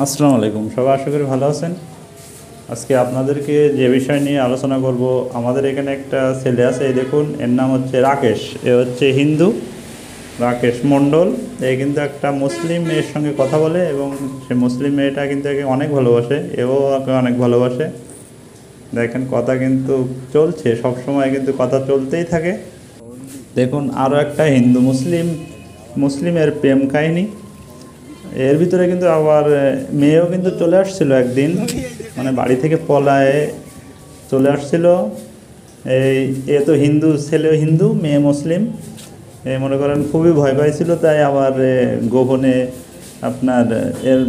আসসালামু আলাইকুম, সবাই আশা করি ভালো আছেন। আজকে আপনাদেরকে যে বিষয় নিয়ে আলোচনা করব, আমাদের এখানে একটা ছেলে আছে, এই দেখুন, এর নাম হচ্ছে রাকেশ। এ হচ্ছে হিন্দু, রাকেশ মণ্ডল। এ কিন্তু একটা মুসলিম মেয়ের সঙ্গে কথা বলে এবং সে মুসলিম মেয়েটা কিন্তু একে অনেক ভালোবাসে, এও ওকে অনেক ভালোবাসে। দেখেন, কথা কিন্তু চলছে, সব সময় কিন্তু কথা চলতেই থাকে। দেখুন, আরও একটা হিন্দু মুসলিমের প্রেম কাহিনী। এর ভিতরে কিন্তু আবার মেয়েও কিন্তু চলে আসছিল একদিন, মানে বাড়ি থেকে পলায়ে চলে আসছিল। এই এ তো হিন্দু, ছেলে হিন্দু, মেয়ে মুসলিম। মনে করেন খুবই ভয় পাইছিল, তাই আবার গোপনে আপনার এর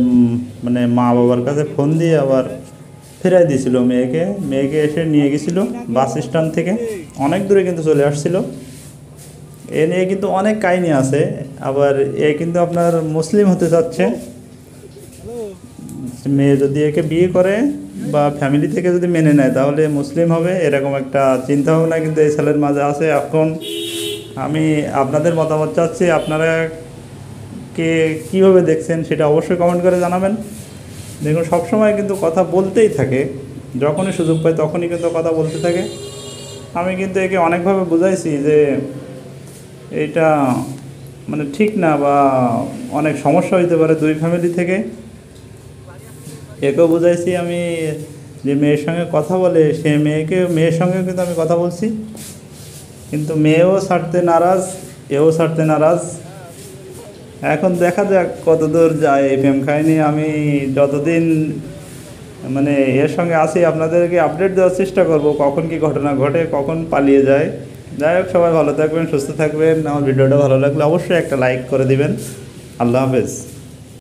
মানে মা বাবার কাছে ফোন দিয়ে আবার ফেরাই দিয়েছিল মেয়েকে এসে নিয়ে গেছিলো বাস স্ট্যান্ড থেকে। অনেক দূরে কিন্তু চলে আসছিল। এ নিয়ে কিন্তু অনেক কাহিনী আছে। আবার এ কিন্তু আপনার মুসলিম হতে চাচ্ছে। মেয়ে যদি একে বিয়ে করে বা ফ্যামিলি থেকে যদি মেনে নেয় তাহলে মুসলিম হবে, এরকম একটা চিন্তাভাবনা কিন্তু এই ছেলের মাঝে আছে। এখন আমি আপনাদের মতামত চাচ্ছি, আপনারা কে কীভাবে দেখছেন সেটা অবশ্যই কমেন্ট করে জানাবেন। দেখুন, সবসময় কিন্তু কথা বলতেই থাকে, যখনই সুযোগ পায় তখনই কিন্তু কথা বলতে থাকে। আমি কিন্তু একে অনেকভাবে বুঝাইছি যে এইটা মানে ঠিক না, বা অনেক সমস্যা হইতে পারে দুই ফ্যামিলি থেকে। একেও বুঝাইছি আমি যে মেয়ের সঙ্গে কথা বলে, সে মেয়ের সঙ্গে কিন্তু আমি কথা বলছি, কিন্তু মেয়েও ছাড়তে নারাজ, এও ছাড়তে নারাজ। এখন দেখা যাক কত দূর যায় এই প্রেম কাহিনী। আমি যতদিন মানে এর সঙ্গে আছি আপনাদেরকে আপডেট দেওয়ার চেষ্টা করব, কখন কি ঘটনা ঘটে, কখন পালিয়ে যায়। যাই হোক, সবাই ভালো থাকবেন, সুস্থ থাকবেন। আমার ভিডিওটা ভালো লাগলে অবশ্যই একটা লাইক করে দিবেন। আল্লাহ হাফেজ।